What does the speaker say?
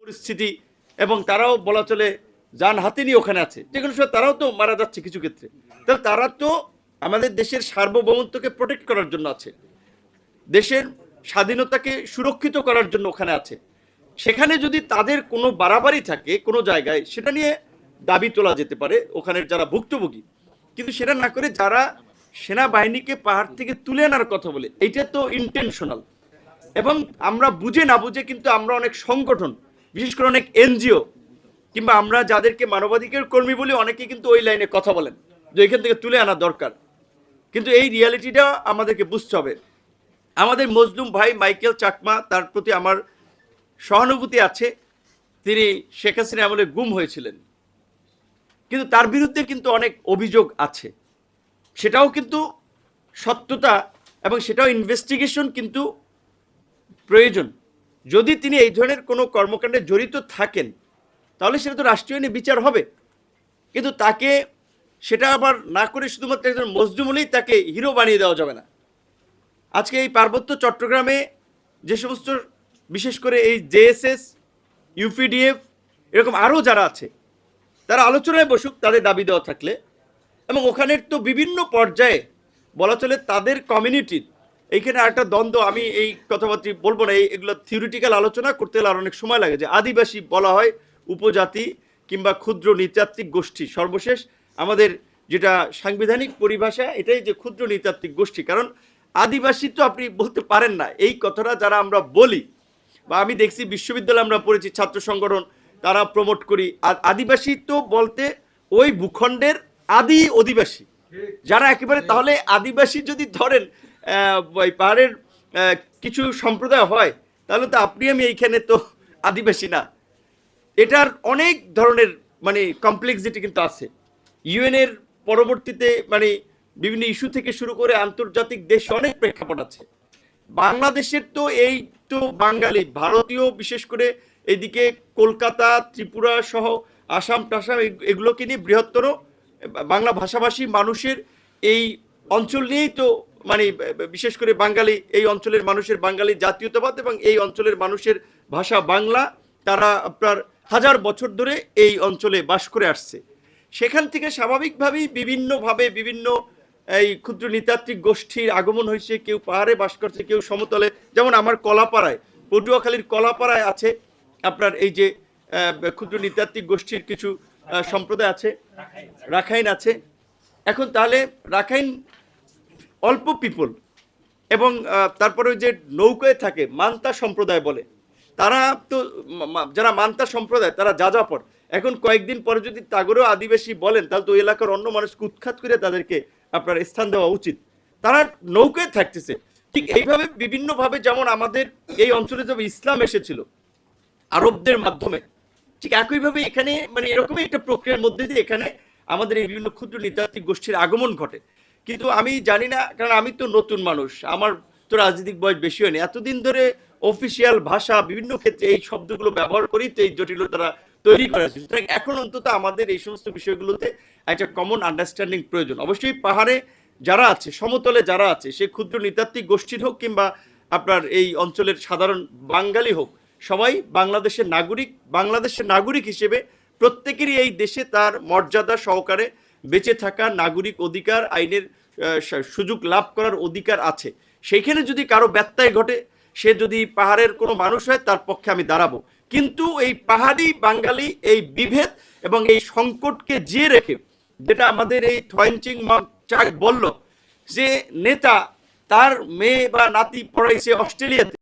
পরিস্থিতি, এবং তারাও বলা চলে যান হাতে নিয়ে ওখানে আছে, যে কোনো সময় তারাও তো মারা যাচ্ছে কিছু ক্ষেত্রে। তাহলে তারা তো আমাদের দেশের সার্বভৌমত্বকে প্রোটেক্ট করার জন্য আছে, দেশের স্বাধীনতাকে সুরক্ষিত করার জন্য ওখানে আছে। সেখানে যদি তাদের কোনো বাড়াবাড়ি থাকে কোনো জায়গায়, সেটা নিয়ে দাবি তোলা যেতে পারে ওখানের যারা ভুক্তভোগী, কিন্তু সেটা না করে যারা সেনাবাহিনীকে পাহাড় থেকে তুলে আনার কথা বলে, এইটা তো ইন্টেনশনাল। এবং আমরা বুঝে না বুঝে কিন্তু আমরা অনেক সংগঠন, বিশেষ করে অনেক এনজিও, কিংবা আমরা যাদেরকে মানবাধিকার কর্মী বলি, অনেকে কিন্তু ওই লাইনে কথা বলেন যে এখান থেকে তুলে আনা দরকার। কিন্তু এই রিয়ালিটিটা আমাদেরকে বুঝতে হবে। আমাদের মজলুম ভাই মাইকেল চাকমা, তার প্রতি আমার সহানুভূতি আছে। তিনি শেখ হাসিনা আমলে গুম হয়েছিলেন, কিন্তু তার বিরুদ্ধে কিন্তু অনেক অভিযোগ আছে, সেটাও কিন্তু সত্যতা এবং সেটাও ইনভেস্টিগেশন কিন্তু প্রয়োজন। যদি তিনি এই ধরনের কোনো কর্মকাণ্ডে জড়িত থাকেন, তাহলে সেটা তো রাষ্ট্রীয় আইনে বিচার হবে। কিন্তু তাকে সেটা আবার না করে শুধুমাত্র একজন মজলুম হলেই তাকে হিরো বানিয়ে দেওয়া যাবে না। আজকে এই পার্বত্য চট্টগ্রামে যে সমস্ত, বিশেষ করে এই জেএসএস, ইউপিডিএফ, এরকম আরও যারা আছে, তারা আলোচনায় বসুক তাদের দাবি দেওয়া থাকলে। এবং ওখানের তো বিভিন্ন পর্যায়ে বলা চলে তাদের কমিউনিটির এইখানে একটা দ্বন্দ্ব। আমি এই কথাবার্তা বলবো না, এগুলো থিওরিটিক্যাল আলোচনা করতে গেলে আরও অনেক সময় লাগে। যে আদিবাসী বলা হয় উপজাতি কিংবা ক্ষুদ্র নৃতাত্ত্বিক গোষ্ঠী, সর্বশেষ আমাদের যেটা সাংবিধানিক পরিভাষা এটাই যে ক্ষুদ্র নৃতাত্ত্বিক গোষ্ঠী। কারণ আদিবাসী তো আপনি বলতে পারেন না, এই কথাটা যারা আমরা বলি, বা আমি দেখছি বিশ্ববিদ্যালয়ে আমরা পড়েছি, ছাত্র সংগঠন তারা প্রমোট করি। আর আদিবাসী তো বলতে ওই ভূখণ্ডের আদি অধিবাসী যারা একেবারে, তাহলে আদিবাসী যদি ধরেন ওই পাহাড়ের কিছু সম্প্রদায় হয়, তাহলে তো আপনি আমি এইখানে তো আদিবাসী না। এটার অনেক ধরনের মানে কমপ্লেক্সিটি কিন্তু আছে। ইউএনের পরবর্তীতে মানে বিভিন্ন ইস্যু থেকে শুরু করে আন্তর্জাতিক দেশ অনেক প্রেক্ষাপট আছে। বাংলাদেশের তো এই তো বাঙালি ভারতীয়, বিশেষ করে এইদিকে কলকাতা, ত্রিপুরা সহ আসাম টাসাম, এগুলোকে নিয়ে বৃহত্তর বাংলা ভাষাভাষী মানুষের এই অঞ্চল নিয়েই তো মানে বিশেষ করে বাঙালি, এই অঞ্চলের মানুষের বাঙালি জাতীয়তাবাদ এবং এই অঞ্চলের মানুষের ভাষা বাংলা, তারা আপনার হাজার বছর ধরে এই অঞ্চলে বাস করে আসছে। সেখান থেকে স্বাভাবিকভাবেই বিভিন্নভাবে বিভিন্ন এই ক্ষুদ্র নৃতাত্ত্বিক গোষ্ঠীর আগমন হয়েছে। কেউ পাহাড়ে বাস করছে, কেউ সমতলে। যেমন আমার কলাপাড়ায়, পটুয়াখালীর কলাপাড়ায় আছে আপনার এই যে ক্ষুদ্র নৃতাত্ত্বিক গোষ্ঠীর কিছু সম্প্রদায় আছে, রাখাইন আছে। এখন তাহলে রাখাইন অল্প পিপল, এবং তারপরে যে নৌকায় থাকে মান্তা সম্প্রদায় বলে, তারা তো যারা মান্তা সম্প্রদায় তারা যাযাবর। এখন কয়েকদিন পরে যদি তাগরেও আদিবাসী বলেন, তাহলে তো এলাকার অন্য মানুষকে উৎখাত করে তাদেরকে আপনার স্থান দেওয়া উচিত। তারা নৌকায় থাকতেছে। ঠিক এইভাবে বিভিন্নভাবে, যেমন আমাদের এই অঞ্চলে যখন ইসলাম এসেছিল আরবদের মাধ্যমে, ঠিক একইভাবে এখানে মানে এরকমই একটা প্রক্রিয়ার মধ্যে দিয়ে এখানে আমাদের এই বিভিন্ন ক্ষুদ্র নৃতাত্ত্বিক গোষ্ঠীর আগমন ঘটে। কিন্তু আমি জানি না, কারণ আমি তো নতুন মানুষ, আমার তো রাজনৈতিক বয়স বেশি হয়নি। এতদিন ধরে অফিসিয়াল ভাষা বিভিন্ন ক্ষেত্রে এই শব্দগুলো ব্যবহার করি, তো এই জটিলতা তৈরি করা হয়েছে। সুতরাং এখন অন্তত আমাদের এই সমস্ত বিষয়গুলোতে একটা কমন আন্ডারস্ট্যান্ডিং প্রয়োজন। অবশ্যই পাহাড়ে যারা আছে, সমতলে যারা আছে, সে ক্ষুদ্র নৃতাত্ত্বিক গোষ্ঠীর হোক কিংবা আপনার এই অঞ্চলের সাধারণ বাঙালি হোক, সবাই বাংলাদেশের নাগরিক। বাংলাদেশের নাগরিক হিসেবে প্রত্যেকেরই এই দেশে তার মর্যাদা সহকারে বেঁচে থাকা নাগরিক অধিকার, আইনের সুযোগ লাভ করার অধিকার আছে। সেইখানে যদি কারো ব্যত্যয় ঘটে, সে যদি পাহাড়ের কোনো মানুষ হয়, তার পক্ষে আমি দাঁড়াবো। কিন্তু এই পাহাড়ি বাঙালি এই বিভেদ এবং এই সংকটকে জিয়ে রেখে, যেটা আমাদের এই থয়েনচিং চাক বলল, যে নেতা তার মেয়ে বা নাতি পড়াইছে অস্ট্রেলিয়াতে,